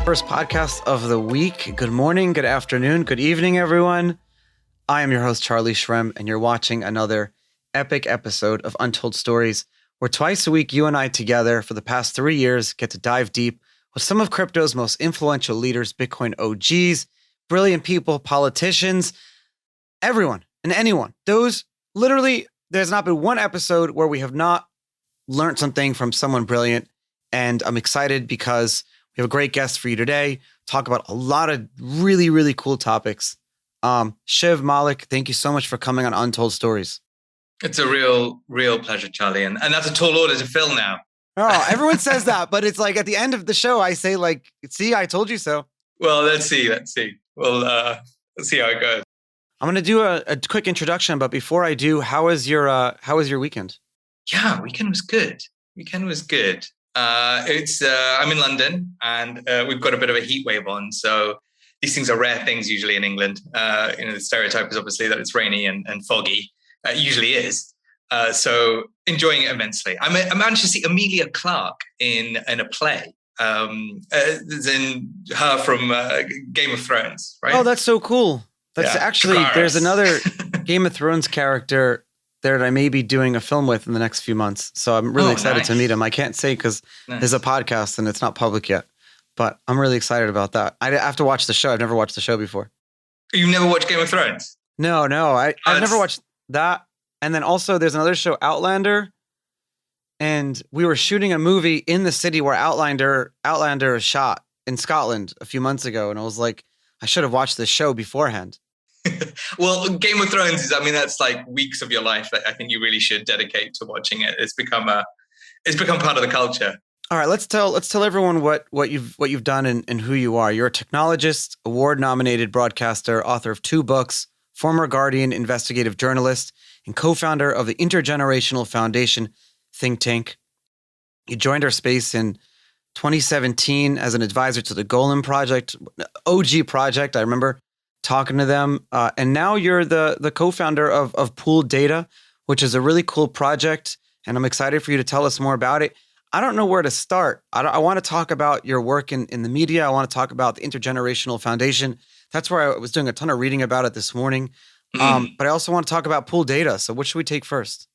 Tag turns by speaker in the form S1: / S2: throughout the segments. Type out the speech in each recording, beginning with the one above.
S1: First podcast of the week. Good morning, good afternoon, good evening, everyone. I am your host, Charlie Shrem, and you're watching another epic episode of Untold Stories, where twice a week, you and I together for the past 3 years get to dive deep with some of crypto's most influential leaders, Bitcoin OGs, brilliant people, politicians, everyone and anyone. There's not been one episode where we have not learned something from someone brilliant. And I'm excited because we have a great guest for you today. Talk about a lot of really, really cool topics. Shiv Malik, thank you so much for coming on Untold Stories.
S2: It's a real pleasure, Charlie. And that's a tall order to fill now.
S1: Oh, everyone says that, but it's like at the end of the show, I say like, see, I told you so.
S2: Well, let's see. Well, let's see how it goes.
S1: I'm going to do a quick introduction, but before I do, how was your weekend?
S2: Yeah, weekend was good. I'm in London and we've got a bit of a heat wave on. So these things are rare things usually in England. The stereotype is obviously that it's rainy and foggy. It usually is. So enjoying it immensely. I managed to see Emilia Clarke in a play. As in her from Game of Thrones, right?
S1: Oh, that's so cool. There's another Game of Thrones character there that I may be doing a film with in the next few months. So I'm really excited to meet him. I can't say because there's a podcast and it's not public yet, but I'm really excited about that. I have to watch the show. I've never watched the show before.
S2: You've never watched Game of Thrones?
S1: No. I've never watched that. And then also there's another show, Outlander. And we were shooting a movie in the city where Outlander is shot in Scotland a few months ago. And I was like, I should have watched this show beforehand.
S2: Well, Game of Thrones that's like weeks of your life that I think you really should dedicate to watching it. It's become part of the culture.
S1: All right, let's tell everyone what you've done and who you are. You're a technologist, award-nominated broadcaster, author of 2 books, former Guardian investigative journalist, and co-founder of the Intergenerational Foundation think tank. You joined our space in 2017 as an advisor to the Golem project, OG project. I remember talking to them. And now you're the co-founder of Pooled Data, which is a really cool project. And I'm excited for you to tell us more about it. I don't know where to start. I want to talk about your work in the media. I want to talk about the Intergenerational Foundation. That's where I was doing a ton of reading about it this morning. But I also want to talk about Pooled Data. So what should we take first?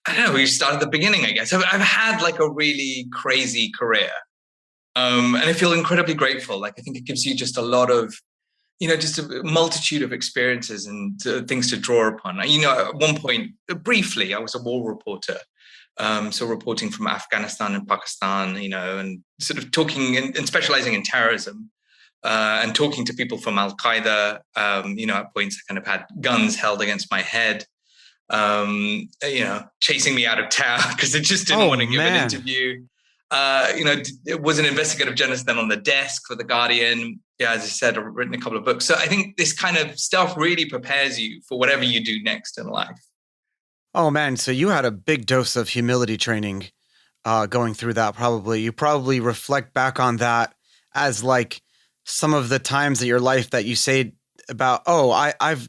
S2: I don't know. We start at the beginning, I guess. I've had like a really crazy career. And I feel incredibly grateful. Like, I think it gives you just a lot of, just a multitude of experiences and things to draw upon. At one point, briefly, I was a war reporter. So reporting from Afghanistan and Pakistan, and sort of talking and specializing in terrorism and talking to people from Al-Qaeda. At points I kind of had guns held against my head, chasing me out of town because I just didn't want to give an interview. It was an investigative journalist then on the desk for The Guardian. Yeah, as I said, I've written a couple of books. So I think this kind of stuff really prepares you for whatever you do next in life.
S1: Oh, man. So you had a big dose of humility training going through that probably. You probably reflect back on that as like some of the times in your life that you say about, I've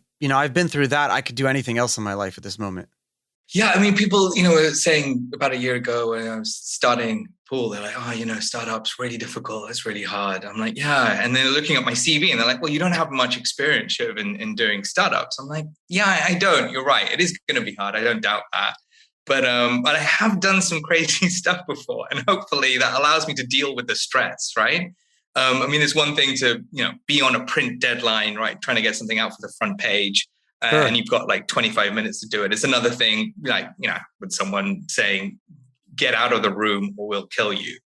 S1: been through that. I could do anything else in my life at this moment.
S2: Yeah, I mean, people, were saying about a year ago when I was starting Pool, they're like, startups really difficult. It's really hard. I'm like, yeah. And then looking at my CV and they're like, well, you don't have much experience, Shiv, in doing startups. I'm like, yeah, I don't. You're right. It is going to be hard. I don't doubt that. But I have done some crazy stuff before. And hopefully that allows me to deal with the stress, right? It's one thing to, be on a print deadline, right? Trying to get something out for the front page.
S1: Sure.
S2: And you've got like 25 minutes to do it. It's another thing, like, with someone saying, get out of the room or we'll kill you.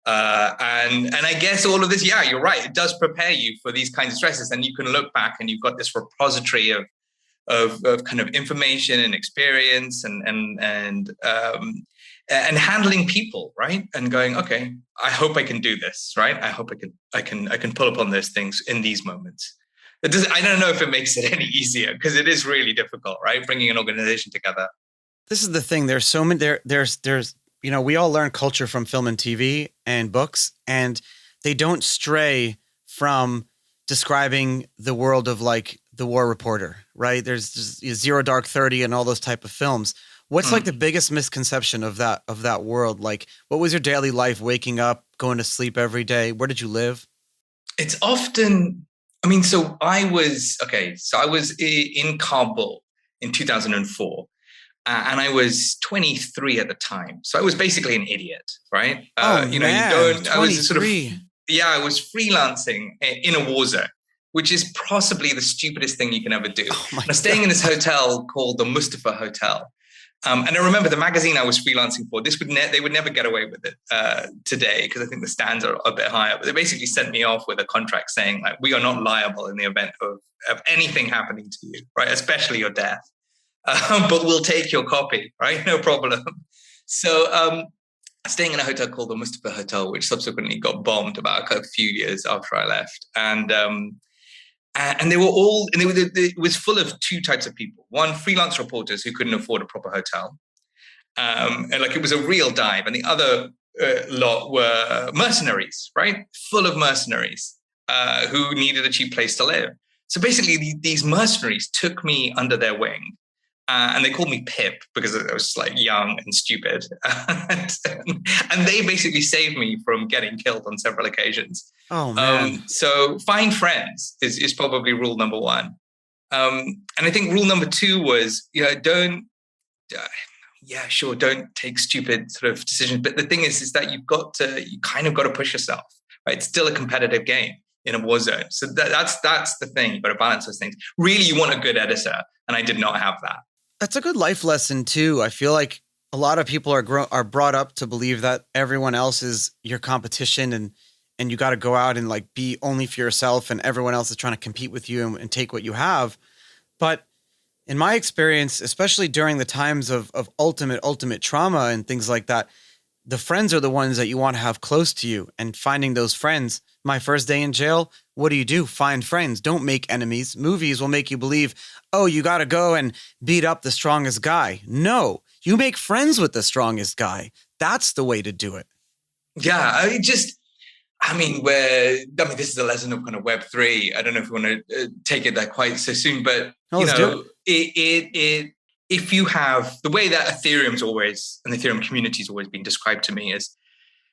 S2: And I guess all of this, yeah, you're right. It does prepare you for these kinds of stresses. And you can look back and you've got this repository of kind of information and experience and handling people, right? And going, okay, I hope I can do this, right? I hope I can pull upon those things in these moments. I don't know if it makes it any easier because it is really difficult, right? Bringing an organization together.
S1: This is the thing. There's so many, there's, we all learn culture from film and TV and books, and they don't stray from describing the world of like the war reporter, right? There's just Zero Dark 30 and all those type of films. What's like the biggest misconception of that world? Like, what was your daily life, waking up, going to sleep every day? Where did you live?
S2: It's often, I mean, so I was in Kabul in 2004. And I was 23 at the time. So I was basically an idiot, right?
S1: Oh man,
S2: I was sort of,
S1: 23.
S2: yeah, I was freelancing in a war zone, which is possibly the stupidest thing you can ever do.
S1: Oh my
S2: I was staying in this hotel called the Mustafa Hotel. And I remember the magazine I was freelancing for, they would never get away with it today, because I think the stands are a bit higher. But they basically sent me off with a contract saying, like, we are not liable in the event of anything happening to you, right? Especially your death. But we'll take your copy, right? No problem. So staying in a hotel called the Mustafa Hotel, which subsequently got bombed about a few years after I left. And they were all, and it was full of two types of people. One, freelance reporters who couldn't afford a proper hotel. And like, it was a real dive. And the other lot were mercenaries, right? Full of mercenaries who needed a cheap place to live. So basically, these mercenaries took me under their wing. And they called me Pip because I was like young and stupid. And they basically saved me from getting killed on several occasions.
S1: Oh man.
S2: So find friends is probably rule number one. And I think rule number two was, don't take stupid sort of decisions. But the thing is that you kind of got to push yourself, right? It's still a competitive game in a war zone. So that's the thing. You've got to balance those things. Really, you want a good editor. And I did not have that.
S1: That's a good life lesson too. I feel like a lot of people are brought up to believe that everyone else is your competition, and you got to go out and like be only for yourself, and everyone else is trying to compete with you and take what you have. But in my experience, especially during the times of ultimate trauma and things like that, the friends are the ones that you want to have close to you, and finding those friends. My first day in jail, what do? Find friends. Don't make enemies. Movies will make you believe, oh, you got to go and beat up the strongest guy. No, you make friends with the strongest guy. That's the way to do it.
S2: Yeah, this is a lesson of kind of Web3. I don't know if we want to take it there quite so soon, but if you have the way that Ethereum's always, and the Ethereum community's always been described to me, is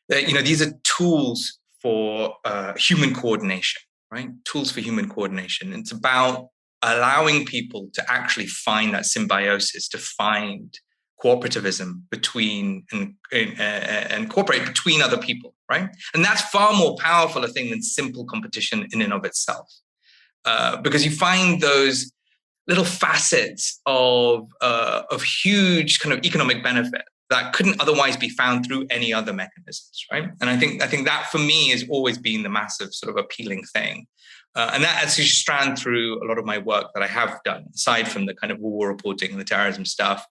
S2: that, these are tools for human coordination, right? Tools for human coordination. It's about allowing people to actually find that symbiosis, to find cooperativism between and cooperate between other people, right? And that's far more powerful a thing than simple competition in and of itself, because you find those little facets of huge kind of economic benefit that couldn't otherwise be found through any other mechanisms, right? And I think that for me has always been the massive sort of appealing thing. And that actually strand through a lot of my work that I have done, aside from the kind of war reporting and the terrorism stuff.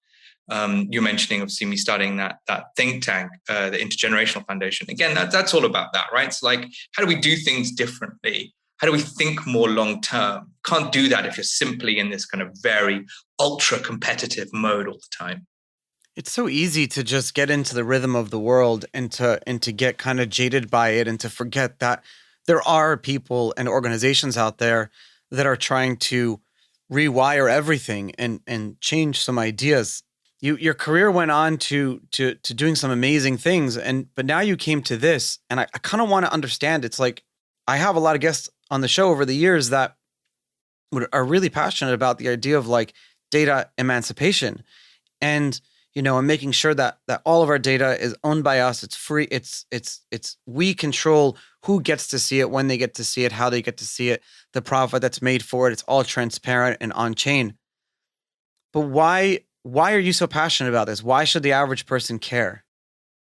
S2: You're mentioning, obviously, me starting that think tank, the Intergenerational Foundation. Again, that's all about that, right? It's like, how do we do things differently? How do we think more long term? Can't do that if you're simply in this kind of very ultra competitive mode all the time.
S1: It's so easy to just get into the rhythm of the world and to get kind of jaded by it, and to forget that there are people and organizations out there that are trying to rewire everything and change some ideas. Your career went on to doing some amazing things, but now you came to this, and I kind of want to understand. It's like, I have a lot of guests on the show over the years that are really passionate about the idea of like data emancipation, and and making sure that all of our data is owned by us. It's free. It's we control who gets to see it, when they get to see it, how they get to see it, the profit that's made for it. It's all transparent and on chain. But why are you so passionate about this? Why should the average person care?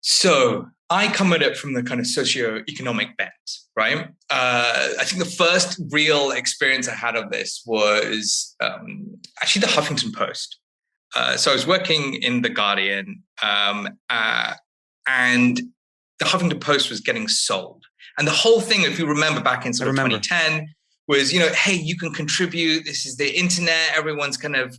S2: So I come at it from the kind of socio-economic bent, right? I think the first real experience I had of this was actually the Huffington Post. So I was working in The Guardian, and the Huffington Post was getting sold. And the whole thing, if you remember back in sort of 2010, was, hey, you can contribute. This is the internet. Everyone's kind of,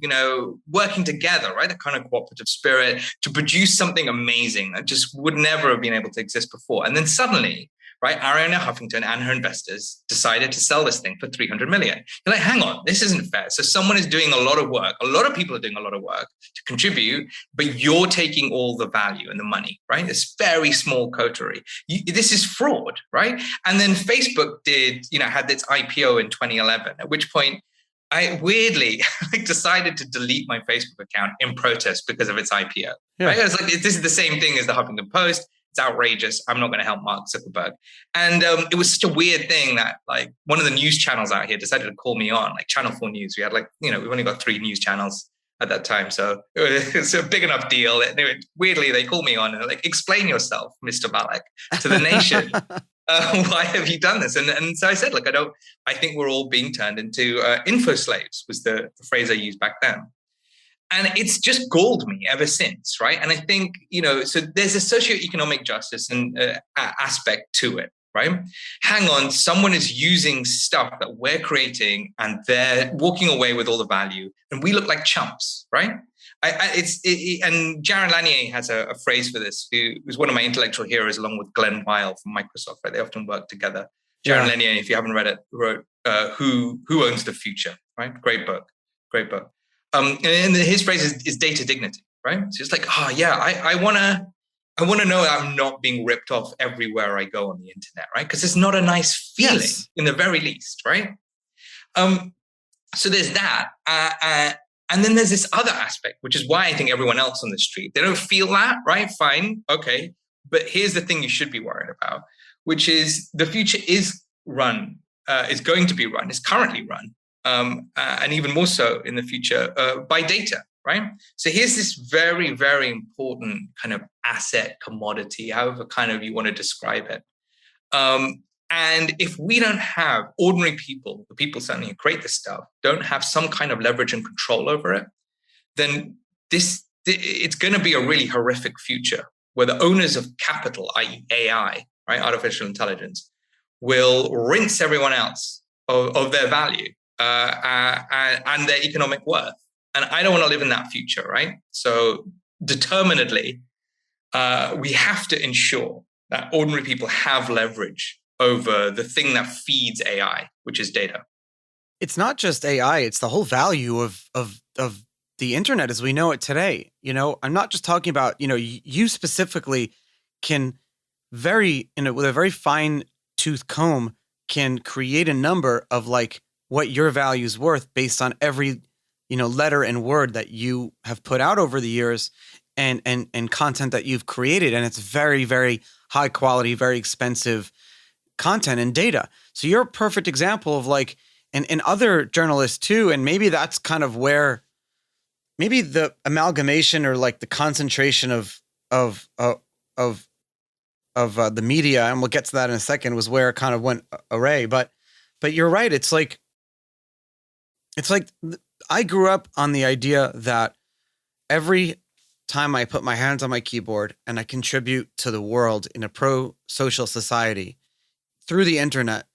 S2: working together, right? That kind of cooperative spirit to produce something amazing that just would never have been able to exist before. And then suddenly, right? Arianna Huffington and her investors decided to sell this thing for 300 million. You're like, hang on, this isn't fair. So someone is doing a lot of work. A lot of people are doing a lot of work to contribute, but you're taking all the value and the money, right? This very small coterie. This is fraud, right? And then Facebook had its IPO in 2011, at which point I weirdly decided to delete my Facebook account in protest because of its IPO. Yeah. Right? I was like, this is the same thing as the Huffington Post. It's outrageous. I'm not going to help Mark Zuckerberg. And it was such a weird thing that like one of the news channels out here decided to call me on, like Channel 4 News. We had we've only got 3 news channels at that time. So it's a big enough deal. Weirdly, they called me on and they're like, explain yourself, Mr. Malik, to the nation. Why have you done this? And so I said, look, I think we're all being turned into info slaves, was the phrase I used back then. And it's just galled me ever since, right? And I think, so there's a socioeconomic justice and aspect to it, right? Hang on, someone is using stuff that we're creating and they're walking away with all the value and we look like chumps, right? And Jaron Lanier has a phrase for this, who was one of my intellectual heroes along with Glenn Weil from Microsoft, right? They often work together. Jaron Lanier, if you haven't read it, wrote Who Owns the Future, right? Great book. And his phrase is data dignity, right? So it's like, I want to know that I'm not being ripped off everywhere I go on the internet, right? Because it's not a nice feeling, in the very least, right? So there's that. And then there's this other aspect, which is why I think everyone else on the street, they don't feel that, right? Fine, okay. But here's the thing you should be worried about, which is the future is going to be run, is currently run, and even more so in the future by data, right? So here's this very, very important kind of asset commodity, however kind of you want to describe it. And if we don't have ordinary people, the people certainly who create this stuff, don't have some kind of leverage and control over it, then it's going to be a really horrific future where the owners of capital, i.e. AI, right, artificial intelligence, will rinse everyone else of their value and their economic worth. And I don't want to live in that future, right? So determinedly, we have to ensure that ordinary people have leverage over the thing that feeds AI, which is data.
S1: It's not just AI, it's the whole value of the internet as we know it today. I'm not just talking about, you specifically can with a very fine tooth comb can create a number of like what your value is worth based on every, letter and word that you have put out over the years and content that you've created. And it's very, very high quality, very expensive content and data. So you're a perfect example of like, and other journalists too. And maybe that's kind of where maybe the amalgamation or like the concentration of the media, and we'll get to that in a second, was where it kind of went array. But you're right. It's like I grew up on the idea that every time I put my hands on my keyboard and I contribute to the world in a pro-social society through the internet,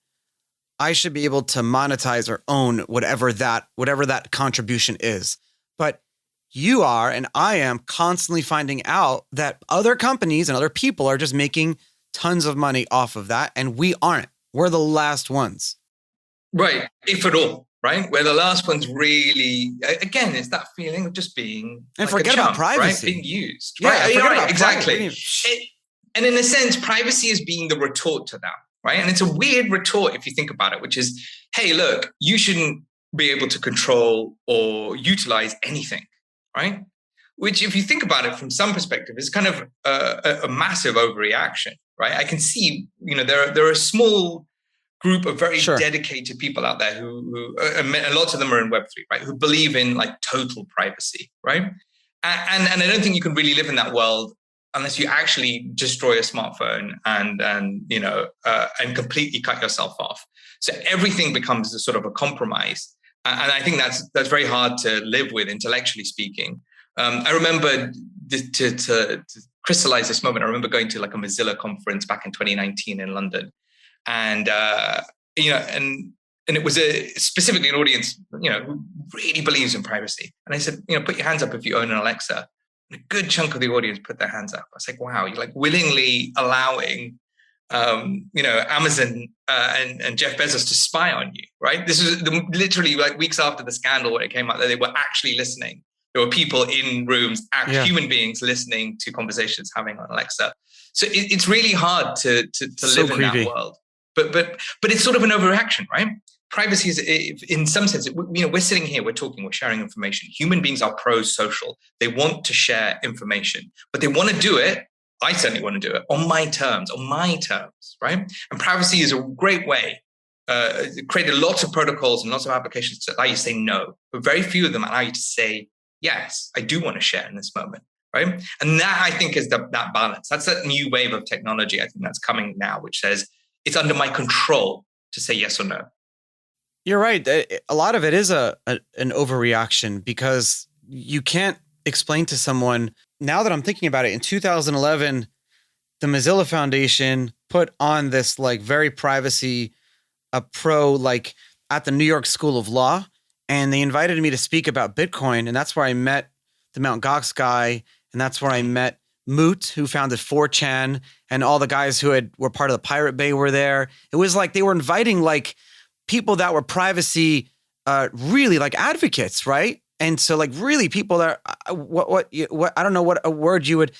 S1: I should be able to monetize or own whatever that contribution is. But you are, and I am constantly finding out that other companies and other people are just making tons of money off of that. And we aren't. We're the last ones.
S2: Right. If at all. Right. We're the last ones really, again, it's that feeling of just being
S1: and
S2: like
S1: forget about privacy.
S2: Right? Being used.
S1: Yeah,
S2: right.
S1: Forget about
S2: exactly. And in a sense, privacy is being the retort to that. Right. And it's a weird retort if you think about it, which is, hey, look, you shouldn't be able to control or utilize anything. Right. Which, if you think about it from some perspective, is kind of a massive overreaction. Right. I can see, there are a small group of very dedicated people out there who lots of them are in Web3, right, who believe in like total privacy, right? And I don't think you can really live in that world unless you actually destroy a smartphone and completely cut yourself off. So everything becomes a sort of a compromise. And I think that's very hard to live with, intellectually speaking. I remember to crystallize this moment, I remember going to like a Mozilla conference back in 2019 in London. And, and it was specifically an audience, who really believes in privacy. And I said, put your hands up if you own an Alexa. And a good chunk of the audience put their hands up. I was like, wow, you're like willingly allowing Amazon and Jeff Bezos to spy on you, right? This was literally like weeks after the scandal when it came out that they were actually listening. There were people in rooms, human beings listening to conversations having on Alexa. So it's really hard to live in that world. But it's sort of an overreaction, right? Privacy is, in some sense, we're sitting here, we're talking, we're sharing information. Human beings are pro-social. They want to share information, but they want to do it. I certainly want to do it on my terms, right? And privacy is a great way. Created lots of protocols and lots of applications to allow you to say no, but very few of them allow you to say, yes, I do want to share in this moment, right? And that, I think, is that balance. That's that new wave of technology, I think, that's coming now, which says it's under my control to say yes or no.
S1: You're right. A lot of it is an overreaction, because you can't explain to someone. Now that I'm thinking about it, in 2011, the Mozilla Foundation put on this like very privacy pro, like at the New York School of Law, and they invited me to speak about Bitcoin, and that's where I met the Mt. Gox guy, and that's where I met Moot, who founded 4chan, and all the guys who were part of the Pirate Bay were there. It was like they were inviting like people that were privacy really like advocates, right? And so like really people that what I don't know what a word you would.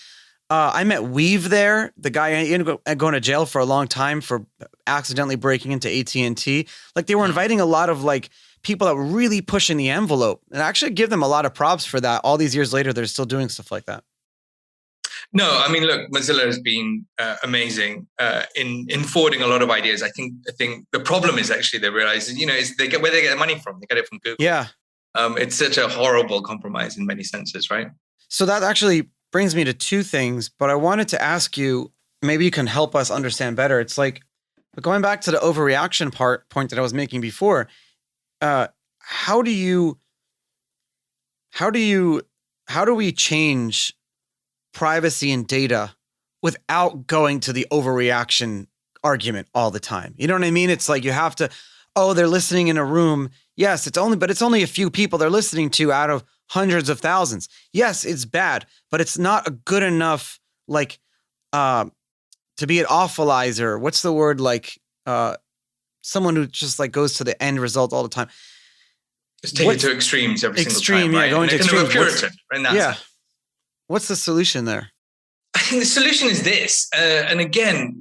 S1: I met Weave there, the guy ended up going to jail for a long time for accidentally breaking into AT&T. Like they were inviting a lot of like people that were really pushing the envelope, and I actually give them a lot of props for that. All these years later, they're still doing stuff like that.
S2: No, I mean, look, Mozilla has been amazing in forwarding a lot of ideas. I think the problem is actually they realize, is they get where they get their money from. They get it from Google.
S1: Yeah.
S2: It's such a horrible compromise in many senses, right?
S1: So that actually brings me to two things, but I wanted to ask you, maybe you can help us understand better. It's like, going back to the overreaction point that I was making before, how do we change privacy and data without going to the overreaction argument all the time? You know what I mean? It's like you have to, they're listening in a room. Yes, it's only a few people they're listening to out of hundreds of thousands. Yes, it's bad, but it's not a good enough, like, to be an awfulizer. What's the word? Like, someone who just like goes to the end result all the time.
S2: Just take it to extremes every single time, right?
S1: Going to extremes.
S2: Kind of a Puritan, right?
S1: Yeah. What's the solution there?
S2: I think the solution is this, and again,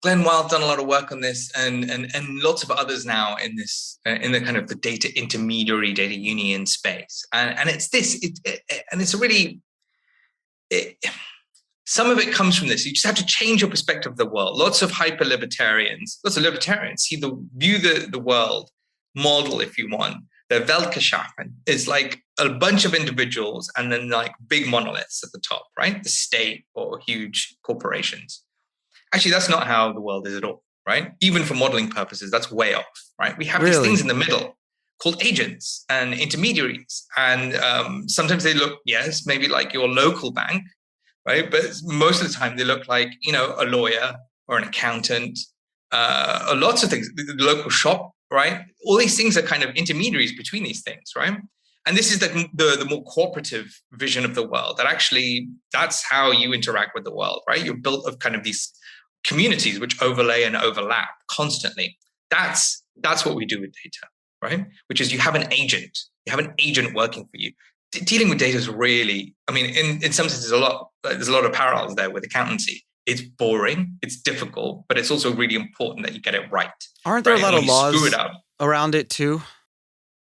S2: Glenn Wild done a lot of work on this, and lots of others now in this, in the kind of the data intermediary, data union space, and it's this, and it's a really, some of it comes from this. You just have to change your perspective of the world. Lots of libertarians view the world model, if you want. The Weltgeschaffen is like a bunch of individuals and then like big monoliths at the top, right? The state or huge corporations. Actually, that's not how the world is at all, right? Even for modeling purposes, that's way off, right? We have these things in the middle called agents and intermediaries. And sometimes they look, yes, maybe like your local bank, right? But most of the time they look like, a lawyer or an accountant, lots of things, the local shop, right? All these things are kind of intermediaries between these things, right? And this is the more cooperative vision of the world, that actually that's how you interact with the world, right? You're built of kind of these communities which overlay and overlap constantly. That's what we do with data, right? Which is you have an agent working for you. Dealing with data is really, I mean, in some sense, there's a lot of parallels there with accountancy. It's boring, it's difficult, but it's also really important that you get it right.
S1: Aren't there a lot of laws around it too?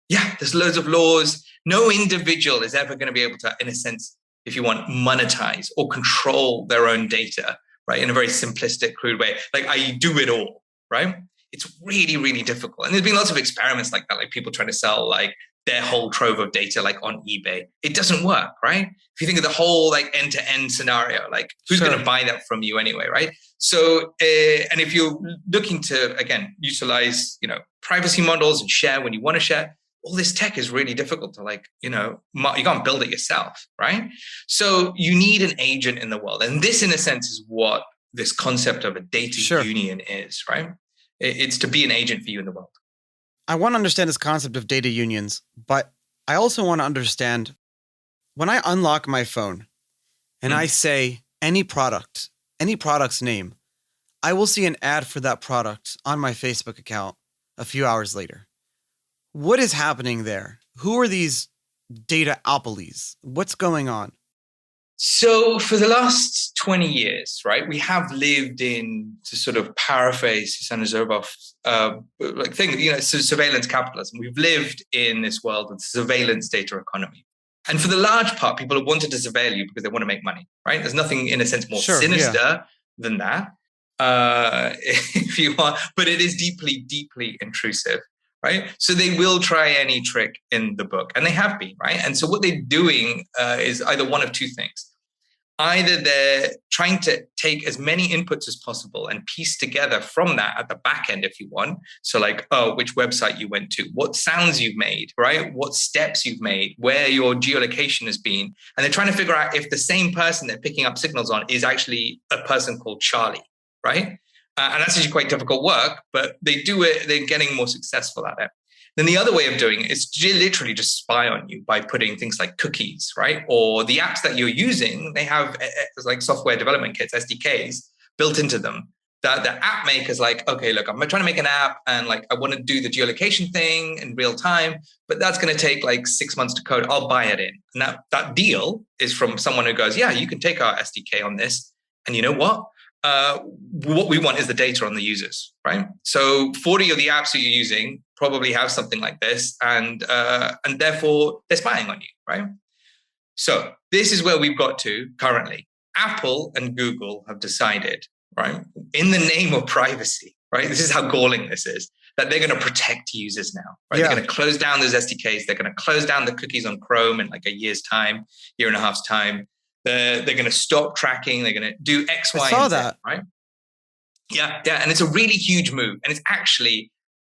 S2: Yeah, there's loads of laws. No individual is ever going to be able to, in a sense, if you want, monetize or control their own data, right? In a very simplistic, crude way. Like, I do it all, right? It's really, really difficult. And there's been lots of experiments like that, like people trying to sell like their whole trove of data, like on eBay. It doesn't work, right? If you think of the whole like end-to-end scenario, like who's going to buy that from you anyway, right? So, and if you're looking to, again, utilize, privacy models and share when you want to share, all this tech is really difficult to you can't build it yourself, right? So you need an agent in the world. And this, in a sense, is what this concept of a data union is, right? It's to be an agent for you in the world.
S1: I want to understand this concept of data unions, but I also want to understand when I unlock my phone and I say any product's name, I will see an ad for that product on my Facebook account a few hours later. What is happening there? Who are these Data-opolies? What's going on?
S2: So for the last 20 years, right, we have lived in, to sort of paraphrase Susanna Zuboff's thing, surveillance capitalism. We've lived in this world of surveillance data economy. And for the large part, people have wanted to surveil you because they want to make money, right? There's nothing, in a sense, more sinister than that, if you want, but it is deeply, deeply intrusive. Right. So they will try any trick in the book, and they have been, right? And so what they're doing is either one of two things. Either they're trying to take as many inputs as possible and piece together from that at the back end, if you want. So like, which website you went to, what sounds you've made, right? What steps you've made, where your geolocation has been. And they're trying to figure out if the same person they're picking up signals on is actually a person called Charlie, right? And that's actually quite difficult work, but they do it, they're getting more successful at it. Then the other way of doing it is to literally just spy on you by putting things like cookies, right? Or the apps that you're using, they have like software development kits, SDKs, built into them. The app maker's like, okay, look, I'm trying to make an app and like, I want to do the geolocation thing in real time, but that's going to take like 6 months to code. I'll buy it in. And that deal is from someone who goes, yeah, you can take our SDK on this. And you know what? What we want is the data on the users, right? So 40 of the apps that you're using probably have something like this, and therefore they're spying on you, right? So this is where we've got to currently. Apple and Google have decided, right, in the name of privacy, right? This is how galling this is, that they're going to protect users now, right? Yeah. They're going to close down those SDKs. They're going to close down the cookies on Chrome in like a year's time, year and a half's time. They're going to stop tracking. They're going to do X, Y, and Z, right? Yeah. And it's a really huge move. And it's actually,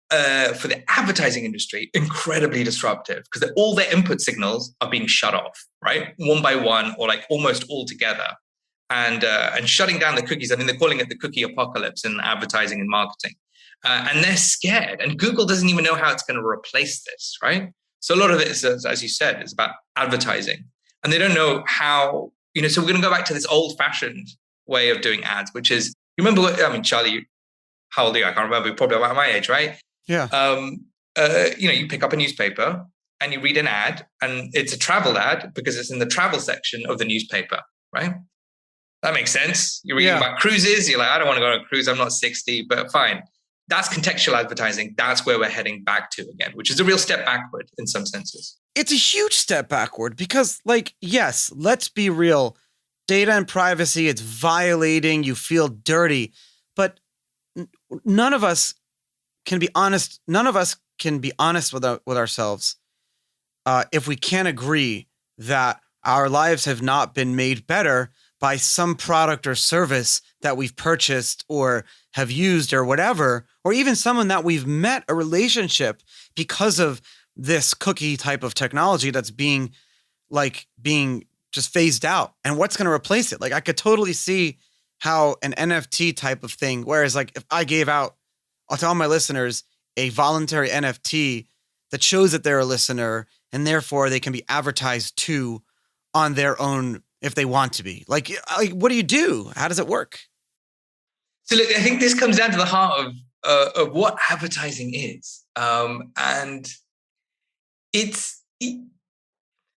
S2: for the advertising industry, incredibly disruptive because all their input signals are being shut off, right? One by one or like almost all together. And shutting down the cookies. I mean, they're calling it the cookie apocalypse in advertising and marketing. And they're scared. And Google doesn't even know how it's going to replace this, right? So a lot of it is, as you said, is about advertising. And they don't know how, so we're going to go back to this old-fashioned way of doing ads, which is, you remember Charlie, how old are you? I can't remember. You're probably about my age, right?
S1: Yeah.
S2: You pick up a newspaper and you read an ad, and it's a travel ad because it's in the travel section of the newspaper, right? That makes sense. You're reading about cruises. You're like, I don't want to go on a cruise. I'm not 60, but fine. That's contextual advertising. That's where we're heading back to again, which is a real step backward in some senses.
S1: It's a huge step backward because, like, yes, let's be real. Data and privacy, it's violating. You feel dirty. But none of us can be honest. None of us can be honest with ourselves if we can't agree that our lives have not been made better by some product or service that we've purchased or have used or whatever, or even someone that we've met a relationship because of this cookie type of technology that's being just phased out. And what's going to replace it? Like, I could totally see how an NFT type of thing, whereas like if I gave out, I'll tell my listeners, a voluntary NFT that shows that they're a listener and therefore they can be advertised to on their own if they want to be. Like what do you do? How does it work?
S2: So look, I think this comes down to the heart of what advertising is. And it's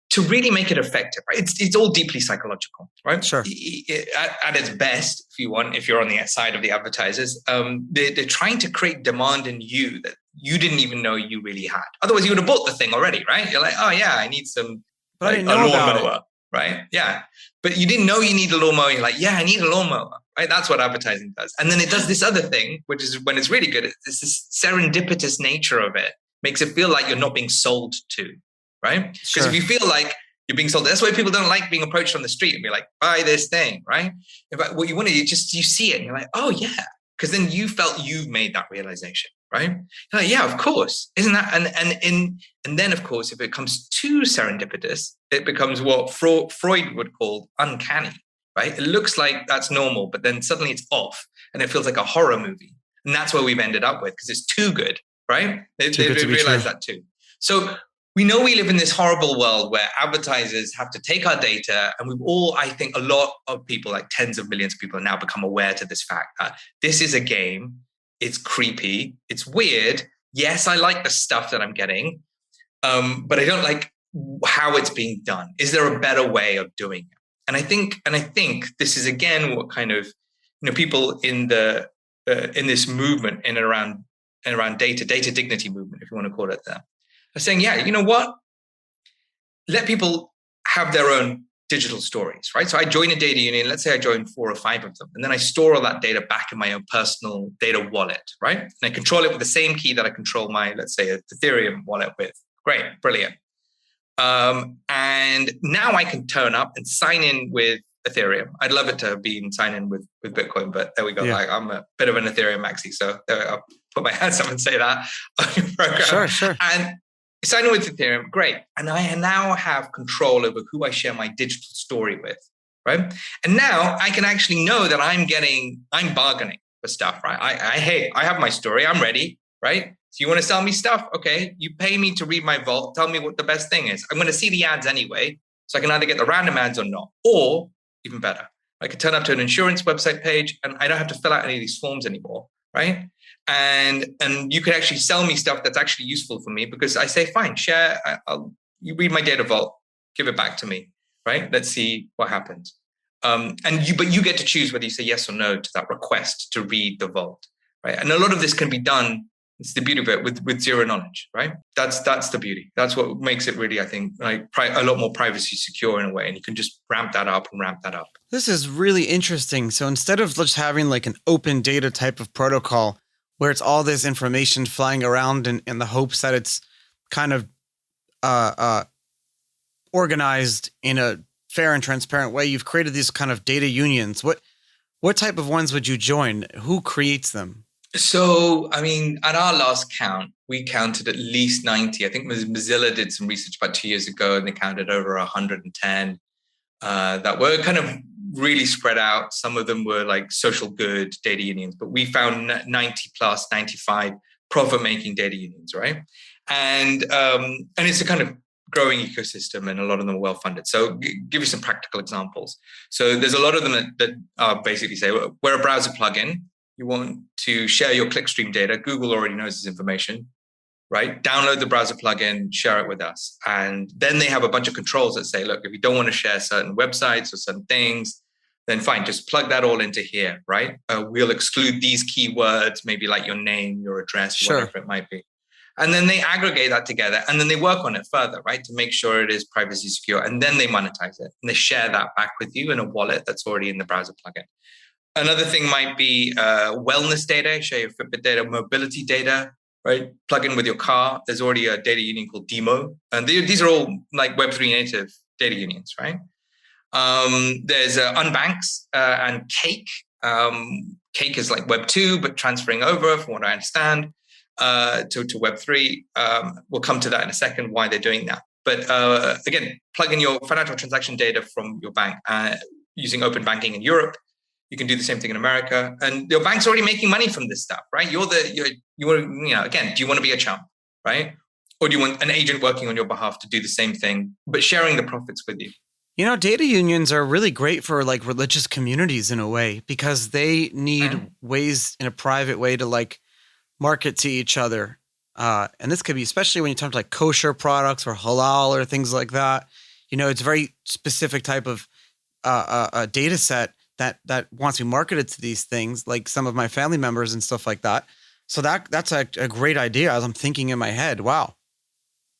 S2: to really make it effective, right? It's all deeply psychological, right?
S1: Sure.
S2: At its best, if you're on the side of the advertisers, they're trying to create demand in you that you didn't even know you really had. Otherwise, you would have bought the thing already, right? You're like, oh yeah, I need some,
S1: but I didn't know about
S2: lawnmower, right? Yeah, but you didn't know you need a lawnmower. You're like, yeah, I need a lawnmower, right? That's what advertising does. And then it does this other thing, which is when it's really good. It's this serendipitous nature of it makes it feel like you're not being sold to. Right? Because if you feel like you're being sold, that's why people don't like being approached on the street and be like, buy this thing, right? In fact, what you want to do, you see it and you're like, oh yeah. Because then you felt you've made that realization, right? You're like, yeah, of course. Isn't that? And then of course, if it becomes too serendipitous, it becomes what Freud would call uncanny, right? It looks like that's normal, but then suddenly it's off and it feels like a horror movie. And that's where we've ended up with, because it's too good, right? They realize that too. So we know we live in this horrible world where advertisers have to take our data, and we've all, I think a lot of people, like tens of millions of people, have now become aware to this fact that this is a game. It's creepy. It's weird. Yes, I like the stuff that I'm getting, but I don't like how it's being done. Is there a better way of doing it? And I think this is again what kind of people in this movement in and around data dignity movement, if you want to call it that, are saying, yeah, you know what? Let people have their own digital stories, right? So I join a data union. Let's say I join 4 or 5 of them, and then I store all that data back in my own personal data wallet, right? And I control it with the same key that I control my, let's say, Ethereum wallet with. Great, brilliant. And now I can turn up and sign in with Ethereum. I'd love it to be sign in with Bitcoin, but there we go. Yeah. Like, I'm a bit of an Ethereum maxi, so I'll put my hands up and say that on your program.
S1: Sure.
S2: And sign in with Ethereum, great. And I now have control over who I share my digital story with, right? And now I can actually know that I'm bargaining for stuff, right? I have my story, I'm ready, right? So you want to sell me stuff? Okay, you pay me to read my vault. Tell me what the best thing is. I'm going to see the ads anyway, so I can either get the random ads or not. Or even better, I could turn up to an insurance website page and I don't have to fill out any of these forms anymore, right? And you can actually sell me stuff that's actually useful for me, because I say, fine, share. You read my data vault, give it back to me, right? Let's see what happens. But you get to choose whether you say yes or no to that request to read the vault, right? And a lot of this can be done. It's the beauty of it with zero knowledge, right? That's the beauty. That's what makes it really, I think, like a lot more privacy secure in a way. And you can just ramp that up.
S1: This is really interesting. So instead of just having like an open data type of protocol where it's all this information flying around in the hopes that it's kind of organized in a fair and transparent way, you've created these kind of data unions. What type of ones would you join? Who creates them?
S2: So, I mean, at our last count, we counted at least 90. I think Mozilla did some research about 2 years ago, and they counted over 110 that were kind of really spread out. Some of them were like social good data unions, but we found 90 plus, 95 profit-making data unions, right? And it's a kind of growing ecosystem, and a lot of them are well-funded. So give you some practical examples. So there's a lot of them that basically say, well, we're a browser plugin. You want to share your clickstream data. Google already knows this information, right? Download the browser plugin, share it with us. And then they have a bunch of controls that say, look, if you don't want to share certain websites or certain things, then fine, just plug that all into here, right? We'll exclude these keywords, maybe like your name, your address,
S1: sure,
S2: whatever it might be. And then they aggregate that together, and then they work on it further, right? To make sure it is privacy secure. And then they monetize it, and they share that back with you in a wallet that's already in the browser plugin. Another thing might be wellness data, share your Fitbit data, mobility data, right? Plug in with your car. There's already a data union called Demo. And these are all like Web3 native data unions, right? There's Unbanks and Cake. Cake is like Web2, but transferring over, from what I understand, to Web3. We'll come to that in a second, why they're doing that. But again, plug in your financial transaction data from your bank using open banking in Europe. You can do the same thing in America, and your bank's already making money from this stuff, right? Again, do you want to be a chump, right? Or do you want an agent working on your behalf to do the same thing, but sharing the profits with you?
S1: Data unions are really great for like religious communities in a way, because they need ways in a private way to like market to each other. And this could be, especially when you talk to like kosher products or halal or things like that. It's a very specific type of data set that wants to be marketed to these things, like some of my family members and stuff like that. So that's a great idea, as I'm thinking in my head. Wow.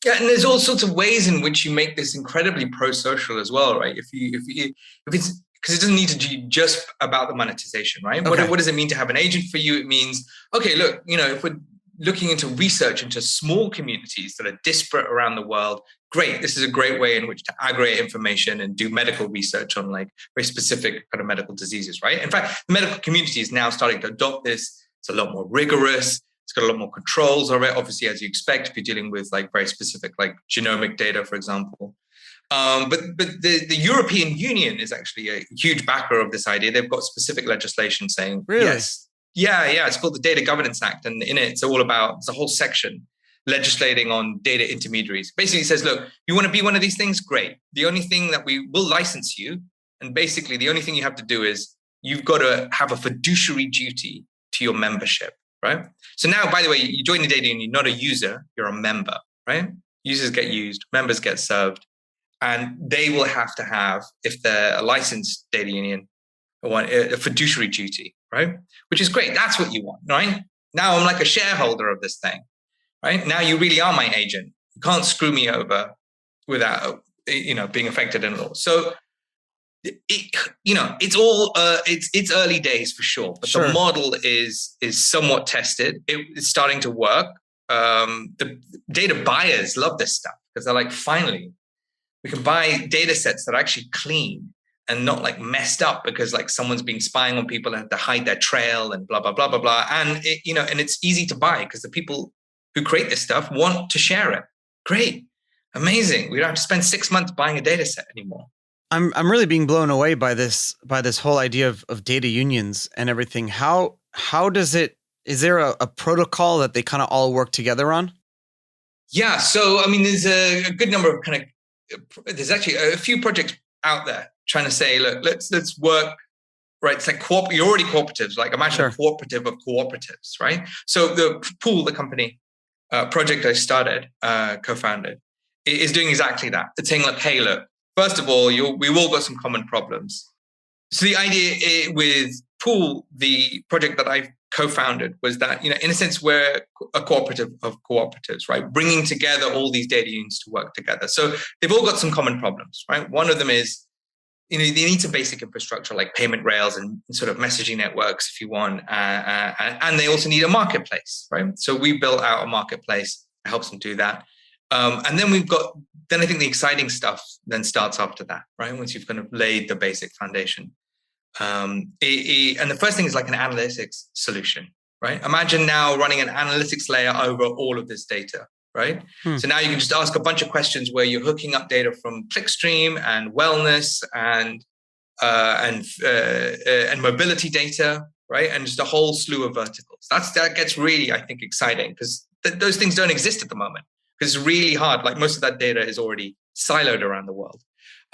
S2: Yeah, and there's all sorts of ways in which you make this incredibly pro-social as well, right? If it's, because it doesn't need to be just about the monetization, right? Okay. What does it mean to have an agent for you? It means, okay, look, if we're looking into research into small communities that are disparate around the world, great. This is a great way in which to aggregate information and do medical research on like very specific kind of medical diseases, right? In fact, the medical community is now starting to adopt this. It's a lot more rigorous. It's got a lot more controls on it, obviously, as you expect, if you're dealing with like very specific, like genomic data, for example. But the European Union is actually a huge backer of this idea. They've got specific legislation saying,
S1: really?
S2: Yes. Yeah. It's called the Data Governance Act. And in it, it's a whole section legislating on data intermediaries. Basically, it says, look, you want to be one of these things? Great. The only thing that we will license you, and basically the only thing you have to do is you've got to have a fiduciary duty to your membership, right? So now, by the way, you join the data union, you're not a user, you're a member, right? Users get used, members get served, and they will have to have, if they're a licensed data union, a fiduciary duty, right? Which is great. That's what you want, right? Now I'm like a shareholder of this thing, right? Now you really are my agent. You can't screw me over without, being affected in law. So, it's all it's early days for sure, but
S1: Sure.
S2: The model is somewhat tested. It's starting to work. The data buyers love this stuff because they're like, finally, we can buy data sets that are actually clean and not like messed up because like someone's been spying on people and have to hide their trail and blah, blah, blah, blah, blah. And and it's easy to buy because the people who create this stuff want to share it. Great. Amazing. We don't have to spend 6 months buying a data set anymore.
S1: I'm really being blown away by this whole idea of data unions and everything. How does it, is there a protocol that they kind of all work together on?
S2: Yeah. So, I mean, there's a good number of there's actually a few projects out there trying to say, look, let's work, right? It's like you're already cooperatives, like imagine
S1: Sure.
S2: a cooperative of cooperatives, right? So the Pool, the company project I started, co-founded, is doing exactly that. It's saying, look, hey, look, first of all, we've all got some common problems. So the idea with Pool, the project that I co-founded, was that, in a sense, we're a cooperative of cooperatives, right? Bringing together all these data unions to work together. So they've all got some common problems, right? One of them is, they need some basic infrastructure like payment rails and sort of messaging networks, if you want. And they also need a marketplace, right? So we built out a marketplace that helps them do that. And then I think the exciting stuff then starts after that, right? Once you've kind of laid the basic foundation. And the first thing is like an analytics solution, right? Imagine now running an analytics layer over all of this data, right? So now you can just ask a bunch of questions where you're hooking up data from Clickstream and wellness and mobility data, right? And just a whole slew of verticals. That gets really, I think, exciting because those things don't exist at the moment because it's really hard. Like most of that data is already siloed around the world.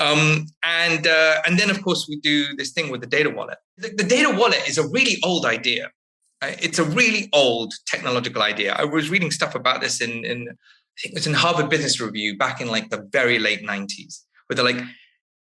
S2: And then, of course, we do this thing with the data wallet. The data wallet is a really old idea. It's a really old technological idea. I was reading stuff about this in I think it was in Harvard Business Review back in like the very late 90s, where they're like,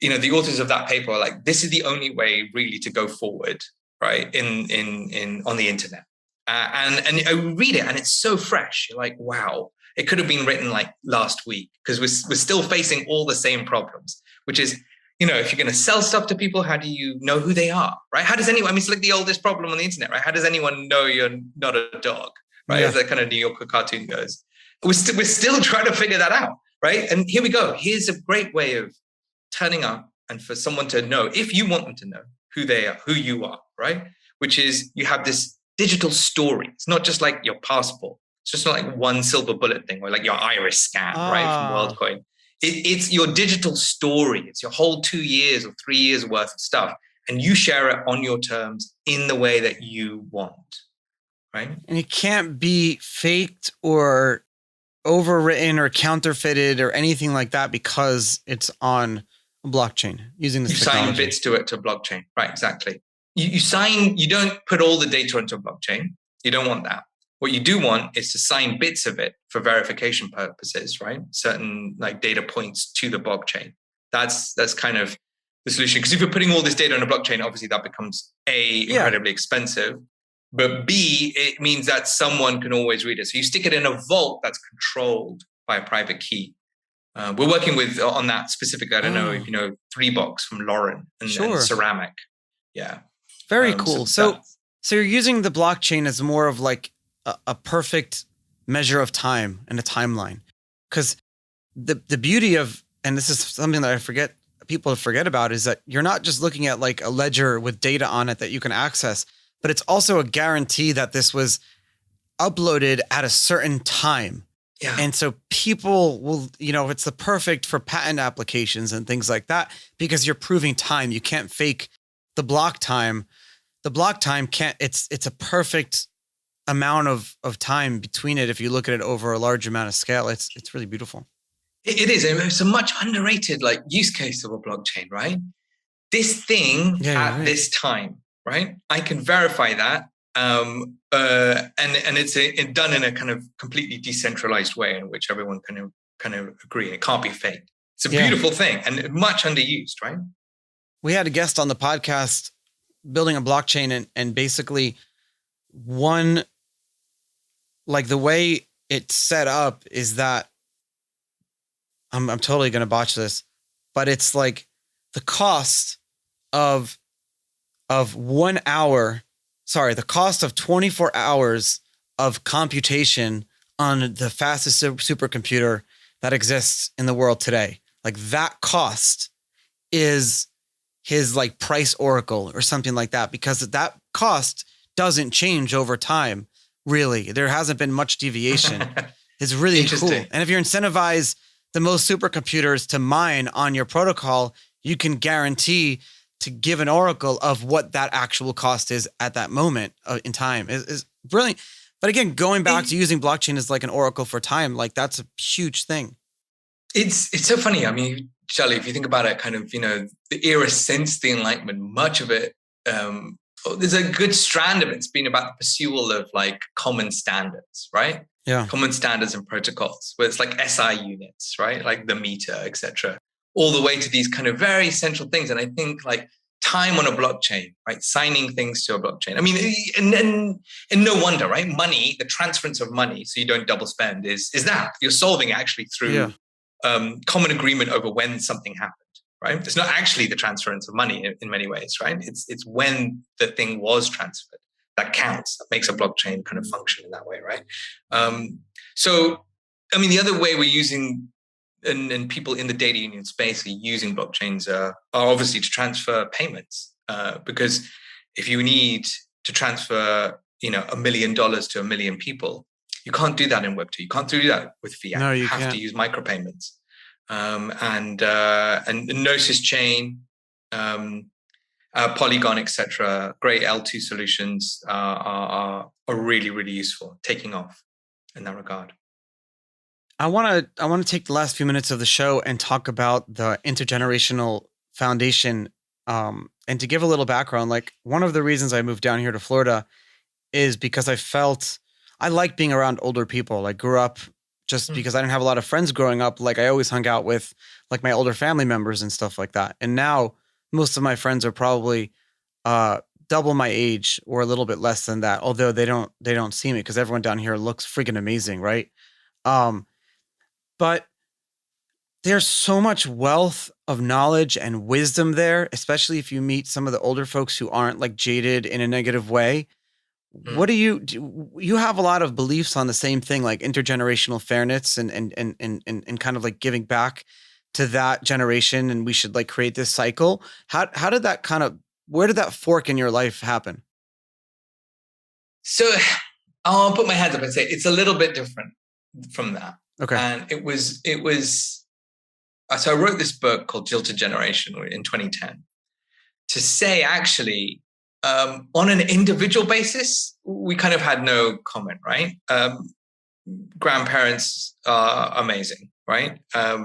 S2: the authors of that paper are like, this is the only way really to go forward, right? In on the internet. And I read it and it's so fresh. You're like, wow, it could have been written like last week because we're still facing all the same problems, which is, if you're going to sell stuff to people, how do you know who they are, right? How does anyone, I mean, it's like the oldest problem on the internet, right? How does anyone know you're not a dog, right?
S1: Yeah.
S2: As that kind of New Yorker cartoon goes. We're still trying to figure that out, right? And here we go. Here's a great way of turning up and for someone to know, if you want them to know who they are, who you are, right? Which is you have this digital story. It's not just like your passport. It's just not like one silver bullet thing or like your iris scan, right? From WorldCoin. It's your digital story. It's your whole 2 years or 3 years worth of stuff. And you share it on your terms in the way that you want, right?
S1: And it can't be faked or overwritten or counterfeited or anything like that because it's on a blockchain using this technology.
S2: You sign bits to it to blockchain, right? Exactly. You don't put all the data into a blockchain. You don't want that. What you do want is to sign bits of it for verification purposes, right? Certain like data points to the blockchain. That's kind of the solution. Because if you're putting all this data on a blockchain, obviously that becomes incredibly expensive, but B, it means that someone can always read it. So you stick it in a vault that's controlled by a private key. We're working on that specifically. I don't know if you know 3box from Lauren and Ceramic. Yeah.
S1: Very cool. So you're using the blockchain as more of like a perfect measure of time and a timeline. Because the beauty of, and this is something that people forget about, is that you're not just looking at like a ledger with data on it that you can access, but it's also a guarantee that this was uploaded at a certain time. Yeah. And so people will, it's the perfect for patent applications and things like that, because you're proving time. You can't fake the block time. The block time can't, it's a perfect amount of time between it, if you look at it over a large amount of scale, it's really beautiful.
S2: It is. It's a much underrated like use case of a blockchain, right? This thing at
S1: right.
S2: this time, right? I can verify that. And it's done in a kind of completely decentralized way in which everyone can kind of agree. It can't be faked. It's a beautiful thing and much underused, right?
S1: We had a guest on the podcast building a blockchain, and basically one, like the way it's set up is that I'm totally going to botch this, but it's like the cost of 1 hour, the cost of 24 hours of computation on the fastest supercomputer that exists in the world today. Like that cost is his like price oracle or something like that, because that cost doesn't change over time. Really, there hasn't been much deviation. It's really cool. And if you incentivize the most supercomputers to mine on your protocol, you can guarantee to give an oracle of what that actual cost is at that moment in time. Is brilliant. But again, going back to using blockchain as like an oracle for time, like that's a huge thing.
S2: It's so funny. I mean, Charlie, if you think about it, kind of, the era since the Enlightenment, much of it, there's a good strand of it's been about the pursuit of like common standards, right?
S1: Yeah.
S2: Common standards and protocols, where it's like SI units, right? Like the meter, etc., all the way to these kind of very essential things. And I think like time on a blockchain, right? Signing things to a blockchain. I mean, and no wonder, right? Money, the transference of money, so you don't double spend, is that you're solving actually through common agreement over when something happened. Right? It's not actually the transference of money in many ways, right? It's when the thing was transferred that counts, that makes a blockchain kind of function in that way, right? So, I mean, the other way we're using, and people in the data union space are using blockchains are obviously to transfer payments, because if you need to transfer, $1 million to 1 million people, you can't do that in Web2. You can't do that with fiat.
S1: No,
S2: you
S1: have
S2: to use micropayments. And Gnosis chain, Polygon, etc. Great L2 solutions are really, really useful, taking off in that regard.
S1: I want to take the last few minutes of the show and talk about the Intergenerational Foundation. And to give a little background, like one of the reasons I moved down here to Florida is because I felt I like being around older people. I grew up just because I didn't have a lot of friends growing up. Like I always hung out with like my older family members and stuff like that. And now most of my friends are probably double my age or a little bit less than that. Although they don't see me because everyone down here looks freaking amazing, right? But there's so much wealth of knowledge and wisdom there, especially if you meet some of the older folks who aren't like jaded in a negative way. What do you have a lot of beliefs on the same thing, like intergenerational fairness and kind of like giving back to that generation, and we should like create this cycle. How did that where did that fork in your life happen?
S2: So I'll put my hands up and say it's a little bit different from that.
S1: Okay.
S2: And it was so I wrote this book called Jilted Generation in 2010 to say actually, on an individual basis, we kind of had no comment, right? Grandparents are amazing, right?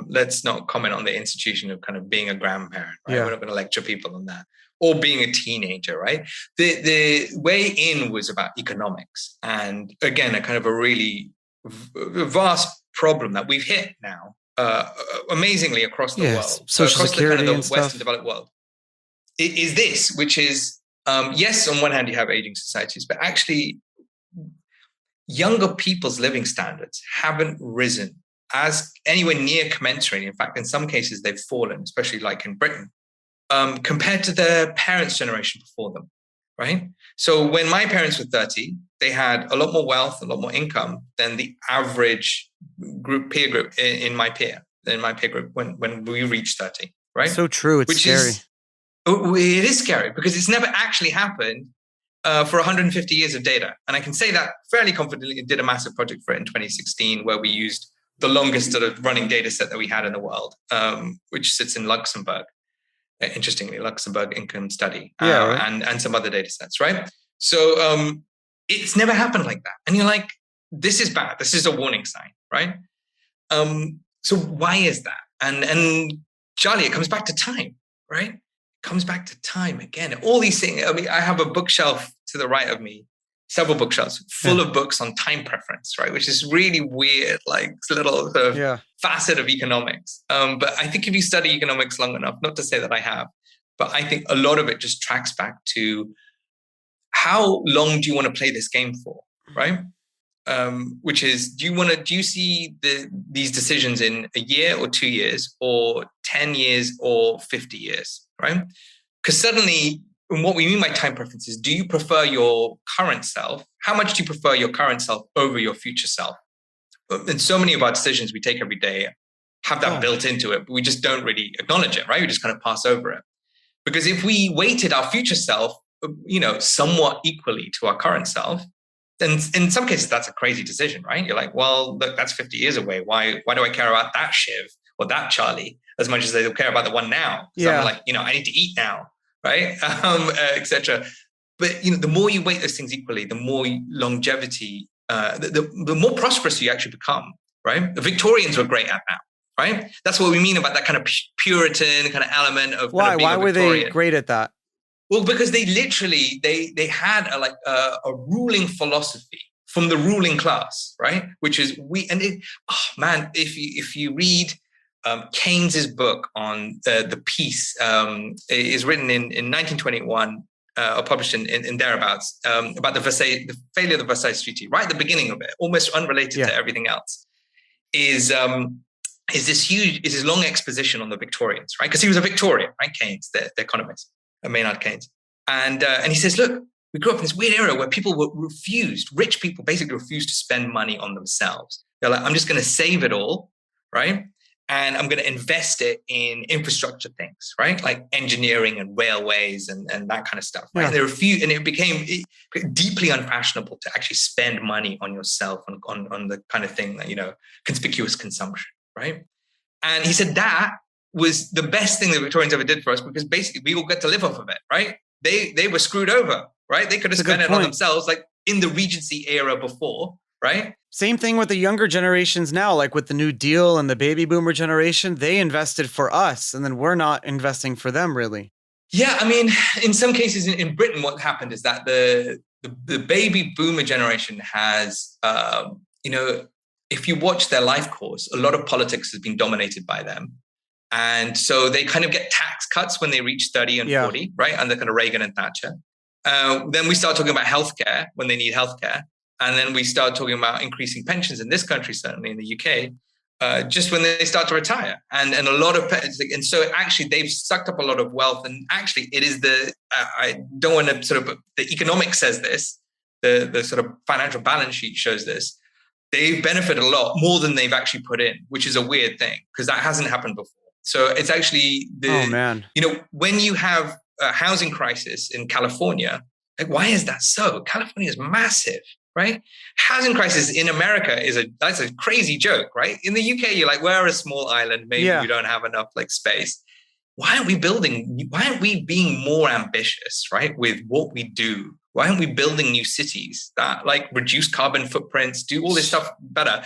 S2: Let's not comment on the institution of kind of being a grandparent, right? Yeah. We're not going to lecture people on that. Or being a teenager, right? The way in was about economics. And again, a kind of a really vast problem that we've hit now, amazingly across the world.
S1: Social
S2: across
S1: security
S2: the kind of
S1: and
S2: the
S1: stuff.
S2: Western developed world. It is this, which is, yes, on one hand, you have aging societies, but actually younger people's living standards haven't risen as anywhere near commensurate. In fact, in some cases, they've fallen, especially like in Britain, compared to their parents' generation before them, right? So when my parents were 30, they had a lot more wealth, a lot more income than the average peer group in my peer group when we reached 30, right?
S1: So true. It's scary.
S2: It is scary because it's never actually happened for 150 years of data. And I can say that fairly confidently. I did a massive project for it in 2016 where we used the longest sort of running data set that we had in the world, which sits in Luxembourg. Interestingly, Luxembourg income study, and some other data sets, right? So it's never happened like that. And you're like, this is bad. This is a warning sign, right? So why is that? And Charlie, it comes back to time, right? It comes back to time again. All these things. I mean, I have a bookshelf to the right of me, several bookshelves full of books on time preference, right? Which is really weird, like little sort of facet of economics. But I think if you study economics long enough, not to say that I have, but I think a lot of it just tracks back to how long do you want to play this game for, right? Which is, do you see these decisions in a year or 2 years or 10 years or 50 years, right? Because suddenly, what we mean by time preference is, do you prefer your current self? How much do you prefer your current self over your future self? And so many of our decisions we take every day have that built into it, but we just don't really acknowledge it, right? We just kind of pass over it. Because if we weighted our future self, somewhat equally to our current self, then in some cases that's a crazy decision, right? You're like, well, look, that's 50 years away. Why do I care about that Shiv or that Charlie as much as I care about the one now? Because I'm like, I need to eat now, right? Etc. But the more you weight those things equally, the more longevity, the more prosperous you actually become, right? The Victorians were great at that, right? That's what we mean about that kind of Puritan kind of element of
S1: why?
S2: Kind of being
S1: why were they great at that?
S2: Well, because they literally they had a ruling philosophy from the ruling class, right? Which is if you read Keynes's book on the peace, is written in 1921 or published in thereabouts, about the failure of the Versailles Treaty, right at the beginning of it, almost unrelated to everything else, is this long exposition on the Victorians, right? Because he was a Victorian, right? Keynes, the economist. Maynard Keynes. And he says, look, we grew up in this weird era where people were rich people basically refused to spend money on themselves. They're like, I'm just going to save it all, right? And I'm going to invest it in infrastructure things, right? Like engineering and railways and that kind of stuff, right? And they refused, and it became deeply unfashionable to actually spend money on yourself, on the kind of thing that, conspicuous consumption, right? And he said that was the best thing the Victorians ever did for us, because basically we all get to live off of it, right? They were screwed over, right? They could have spent it on themselves, like in the Regency era before, right?
S1: Same thing with the younger generations now, like with the New Deal and the baby boomer generation. They invested for us, and then we're not investing for them, really.
S2: Yeah, I mean, in some cases in Britain, what happened is that the baby boomer generation has, if you watch their life course, a lot of politics has been dominated by them. And so they kind of get tax cuts when they reach 30 and 40, right? Under kind of Reagan and Thatcher. Then we start talking about healthcare when they need healthcare. And then we start talking about increasing pensions in this country, certainly in the UK, just when they start to retire. And a lot of, and so actually they've sucked up a lot of wealth. And actually it is I don't want to sort of, the economics says this, the sort of financial balance sheet shows this. They've benefited a lot more than they've actually put in, which is a weird thing because that hasn't happened before. So it's actually when you have a housing crisis in California, like, why is that so? California is massive, right? Housing crisis in America that's a crazy joke, right? In the UK, you're like, we're a small island. Maybe we don't have enough space. Why aren't we being more ambitious, right? With what we do? Why aren't we building new cities that reduce carbon footprints, do all this stuff better?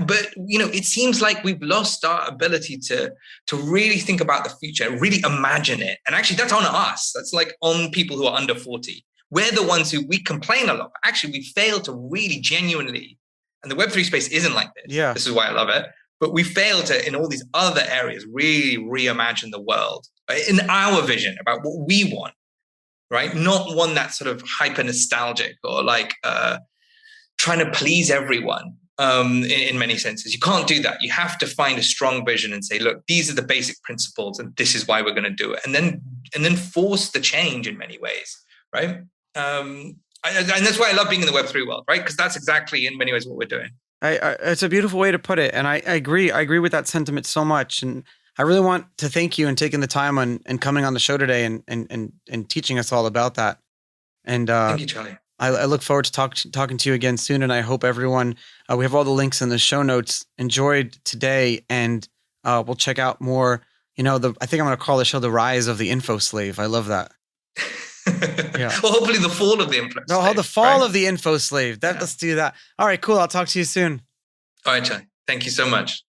S2: But, it seems like we've lost our ability to really think about the future, really imagine it. And actually that's on us. That's on people who are under 40. We're the ones we complain a lot. But actually, we fail to really genuinely, and the Web3 space isn't like this.
S1: Yeah.
S2: This is why I love it. But we fail to, in all these other areas, really reimagine the world, right? In our vision about what we want. Right? Not one that's sort of hyper nostalgic or trying to please everyone in many senses. You can't do that. You have to find a strong vision and say, look, these are the basic principles and this is why we're going to do it. And then force the change in many ways. Right? And that's why I love being in the Web3 world, right? Because that's exactly in many ways what we're doing.
S1: It's a beautiful way to put it. And I agree. I agree with that sentiment so much. And I really want to thank you and taking the time and coming on the show today and teaching us all about that. And
S2: thank you, Charlie.
S1: I look forward to talking to you again soon. And I hope everyone, we have all the links in the show notes, enjoyed today. And we'll check out more, I think I'm going to call the show The Rise of the Info Slave. I love that. Yeah.
S2: Well, hopefully the fall of the info slave.
S1: No, the fall
S2: right?
S1: of the info slave. Let's do that. All right, cool. I'll talk to you soon.
S2: All right, Charlie. Thank you so much.